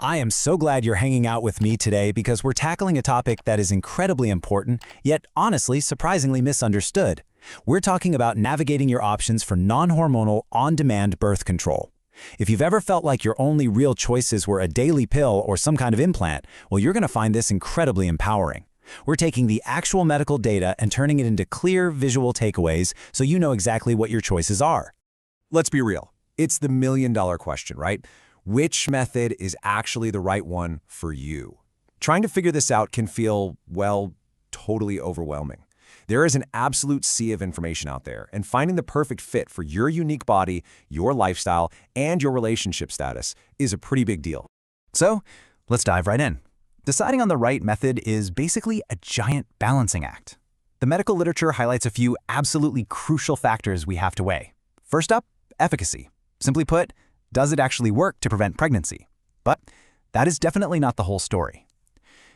I am so glad you're hanging out with me today because we're tackling a topic that is incredibly important, yet honestly surprisingly misunderstood. We're talking about navigating your options for non-hormonal, on-demand birth control. If you've ever felt like your only real choices were a daily pill or some kind of implant, well, you're going to find this incredibly empowering. We're taking the actual medical data and turning it into clear, visual takeaways so you know exactly what your choices are. Let's be real. It's the million-dollar question, right? Which method is actually the right one for you? Trying to figure this out can feel, well, totally overwhelming. There is an absolute sea of information out there, and finding the perfect fit for your unique body, your lifestyle, and your relationship status is a pretty big deal. So, let's dive right in. Deciding on the right method is basically a giant balancing act. The medical literature highlights a few absolutely crucial factors we have to weigh. First up, efficacy. Simply put, does it actually work to prevent pregnancy? But that is definitely not the whole story.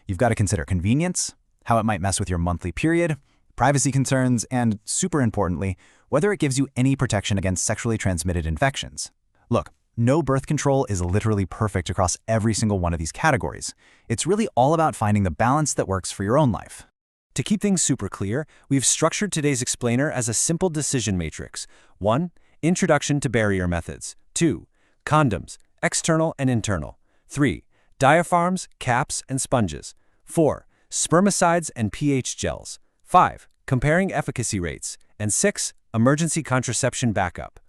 You've got to consider convenience, how it might mess with your monthly period, privacy concerns, and super importantly, whether it gives you any protection against sexually transmitted infections. Look, no birth control is literally perfect across every single one of these categories. It's really all about finding the balance that works for your own life. To keep things super clear, we've structured today's explainer as a simple decision matrix. 1. Introduction to barrier methods. 2. Condoms, external and internal. 3. Diaphragms, caps, and sponges. 4. Spermicides and pH gels. 5. Comparing efficacy rates. And 6. Emergency contraception backup.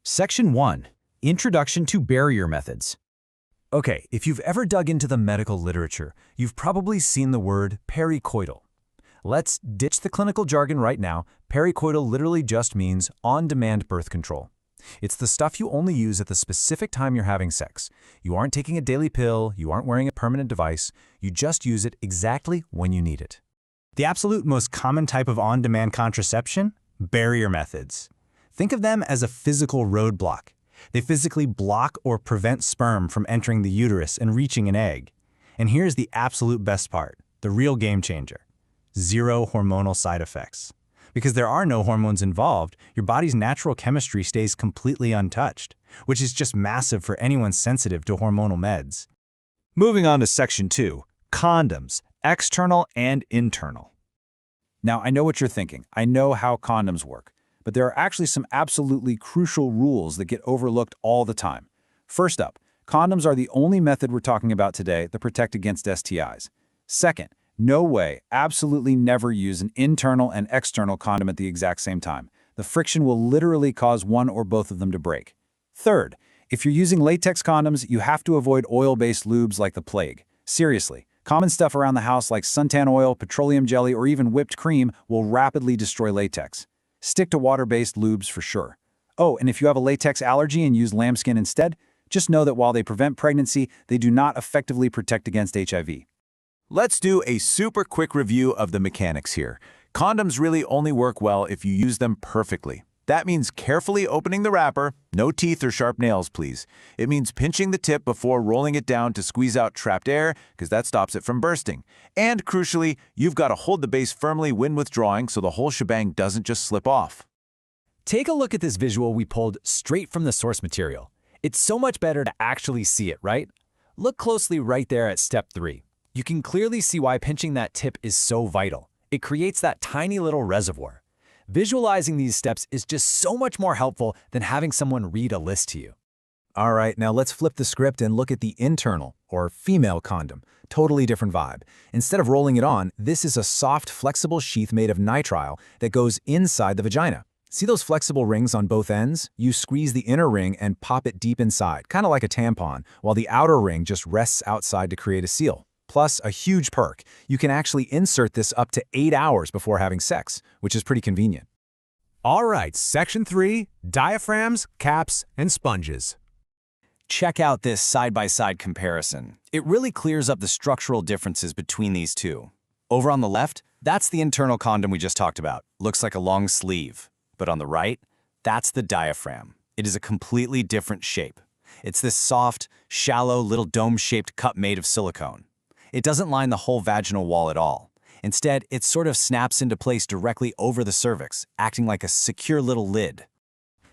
Section 1. Introduction to barrier methods. Okay, if you've ever dug into the medical literature, you've probably seen the word pericoital. Let's ditch the clinical jargon right now. Pericoital literally just means on-demand birth control. It's the stuff you only use at the specific time you're having sex. You aren't taking a daily pill, you aren't wearing a permanent device, you just use it exactly when you need it. The absolute most common type of on-demand contraception? Barrier methods. Think of them as a physical roadblock. They physically block or prevent sperm from entering the uterus and reaching an egg. And here's the absolute best part, the real game changer. Zero hormonal side effects. Because there are no hormones involved, your body's natural chemistry stays completely untouched, which is just massive for anyone sensitive to hormonal meds. Moving on to Section 2, condoms, external and internal. Now, I know what you're thinking. I know how condoms work, but there are actually some absolutely crucial rules that get overlooked all the time. First up, condoms are the only method we're talking about today that protect against STIs. Second, no way, absolutely never use an internal and external condom at the exact same time. The friction will literally cause one or both of them to break. Third, if you're using latex condoms, you have to avoid oil-based lubes like the plague. Seriously, common stuff around the house like suntan oil, petroleum jelly, or even whipped cream will rapidly destroy latex. Stick to water-based lubes for sure. Oh, and if you have a latex allergy and use lambskin instead, just know that while they prevent pregnancy, they do not effectively protect against HIV. Let's do a super quick review of the mechanics here. Condoms really only work well if you use them perfectly. That means carefully opening the wrapper, no teeth or sharp nails, please. It means pinching the tip before rolling it down to squeeze out trapped air, because that stops it from bursting. And crucially, you've got to hold the base firmly when withdrawing so the whole shebang doesn't just slip off. Take a look at this visual we pulled straight from the source material. It's so much better to actually see it, right? Look closely right there at step 3. You can clearly see why pinching that tip is so vital. It creates that tiny little reservoir. Visualizing these steps is just so much more helpful than having someone read a list to you. All right, now let's flip the script and look at the internal, or female condom. Totally different vibe. Instead of rolling it on, this is a soft, flexible sheath made of nitrile that goes inside the vagina. See those flexible rings on both ends? You squeeze the inner ring and pop it deep inside, kind of like a tampon, while the outer ring just rests outside to create a seal. Plus, a huge perk, you can actually insert this up to 8 hours before having sex, which is pretty convenient. All right, Section 3, diaphragms, caps, and sponges. Check out this side-by-side comparison. It really clears up the structural differences between these two. Over on the left, that's the internal condom we just talked about. Looks like a long sleeve. But on the right, that's the diaphragm. It is a completely different shape. It's this soft, shallow, little dome-shaped cup made of silicone. It doesn't line the whole vaginal wall at all. Instead, it sort of snaps into place directly over the cervix, acting like a secure little lid.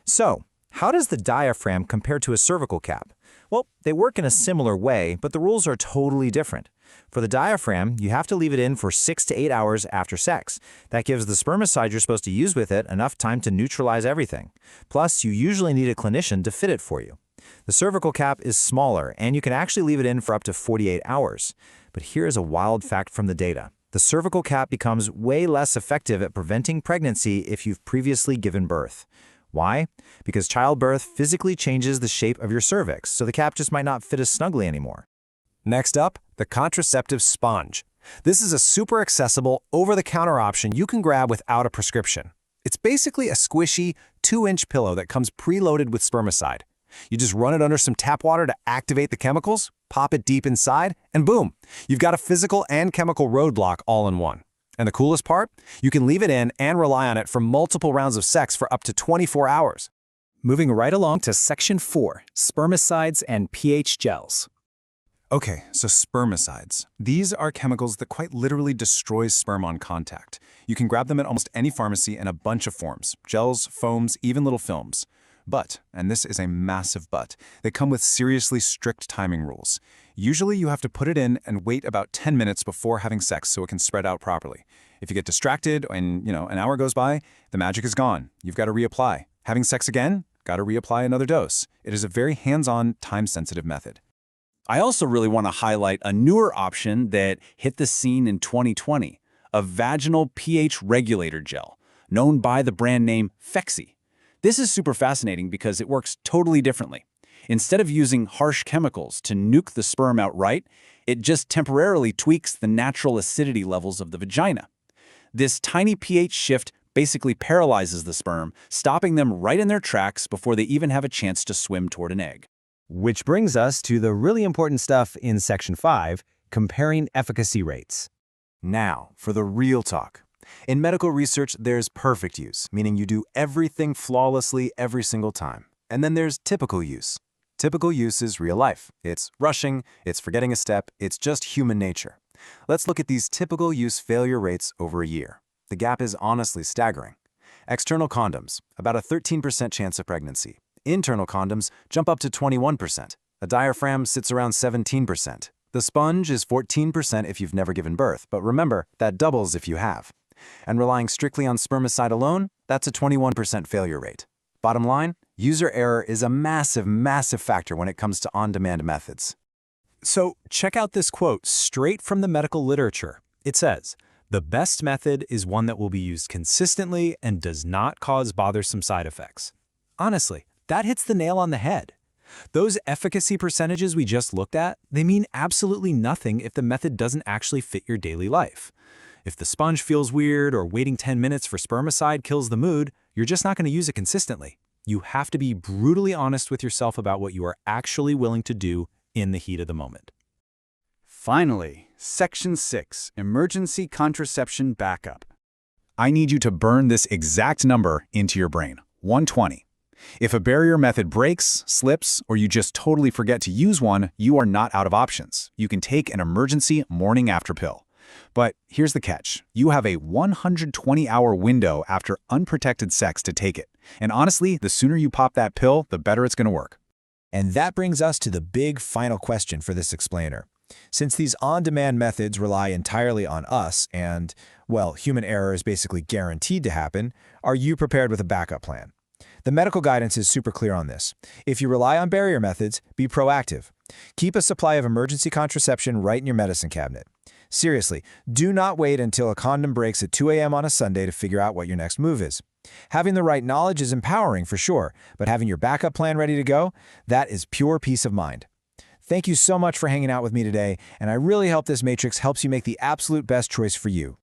So, how does the diaphragm compare to a cervical cap? Well, they work in a similar way, but the rules are totally different. For the diaphragm, you have to leave it in for 6 to 8 hours after sex. That gives the spermicide you're supposed to use with it enough time to neutralize everything. Plus, you usually need a clinician to fit it for you. The cervical cap is smaller, and you can actually leave it in for up to 48 hours. But here is a wild fact from the data. The cervical cap becomes way less effective at preventing pregnancy if you've previously given birth. Why? Because childbirth physically changes the shape of your cervix, so the cap just might not fit as snugly anymore. Next up, the contraceptive sponge. This is a super accessible, over-the-counter option you can grab without a prescription. It's basically a squishy, 2-inch pillow that comes preloaded with spermicide. You just run it under some tap water to activate the chemicals, pop it deep inside, and boom! You've got a physical and chemical roadblock all in one. And the coolest part? You can leave it in and rely on it for multiple rounds of sex for up to 24 hours. Moving right along to Section 4, Spermicides and pH Gels. Okay, so spermicides. These are chemicals that quite literally destroy sperm on contact. You can grab them at almost any pharmacy in a bunch of forms: gels, foams, even little films. But, and this is a massive but, they come with seriously strict timing rules. Usually you have to put it in and wait about 10 minutes before having sex so it can spread out properly. If you get distracted and, an hour goes by, the magic is gone. You've got to reapply. Having sex again? Got to reapply another dose. It is a very hands-on, time-sensitive method. I also really want to highlight a newer option that hit the scene in 2020, a vaginal pH regulator gel, known by the brand name Phexxi. This is super fascinating because it works totally differently. Instead of using harsh chemicals to nuke the sperm outright, it just temporarily tweaks the natural acidity levels of the vagina. This tiny pH shift basically paralyzes the sperm, stopping them right in their tracks before they even have a chance to swim toward an egg. Which brings us to the really important stuff in Section 5, comparing efficacy rates. Now, for the real talk. In medical research, there's perfect use, meaning you do everything flawlessly every single time. And then there's typical use. Typical use is real life. It's rushing, it's forgetting a step, it's just human nature. Let's look at these typical use failure rates over a year. The gap is honestly staggering. External condoms, about a 13% chance of pregnancy. Internal condoms jump up to 21%. A diaphragm sits around 17%. The sponge is 14% if you've never given birth, but remember, that doubles if you have. And relying strictly on spermicide alone, that's a 21% failure rate. Bottom line, user error is a massive, massive factor when it comes to on-demand methods. So check out this quote straight from the medical literature. It says, "The best method is one that will be used consistently and does not cause bothersome side effects." Honestly, that hits the nail on the head. Those efficacy percentages we just looked at, they mean absolutely nothing if the method doesn't actually fit your daily life. If the sponge feels weird or waiting 10 minutes for spermicide kills the mood, you're just not going to use it consistently. You have to be brutally honest with yourself about what you are actually willing to do in the heat of the moment. Finally, Section 6, Emergency Contraception Backup. I need you to burn this exact number into your brain, 120. If a barrier method breaks, slips, or you just totally forget to use one, you are not out of options. You can take an emergency morning after pill. But here's the catch. You have a 120-hour window after unprotected sex to take it. And honestly, the sooner you pop that pill, the better it's going to work. And that brings us to the big final question for this explainer. Since these on-demand methods rely entirely on us and, well, human error is basically guaranteed to happen, are you prepared with a backup plan? The medical guidance is super clear on this. If you rely on barrier methods, be proactive. Keep a supply of emergency contraception right in your medicine cabinet. Seriously, do not wait until a condom breaks at 2 a.m. on a Sunday to figure out what your next move is. Having the right knowledge is empowering for sure, but having your backup plan ready to go, that is pure peace of mind. Thank you so much for hanging out with me today, and I really hope this matrix helps you make the absolute best choice for you.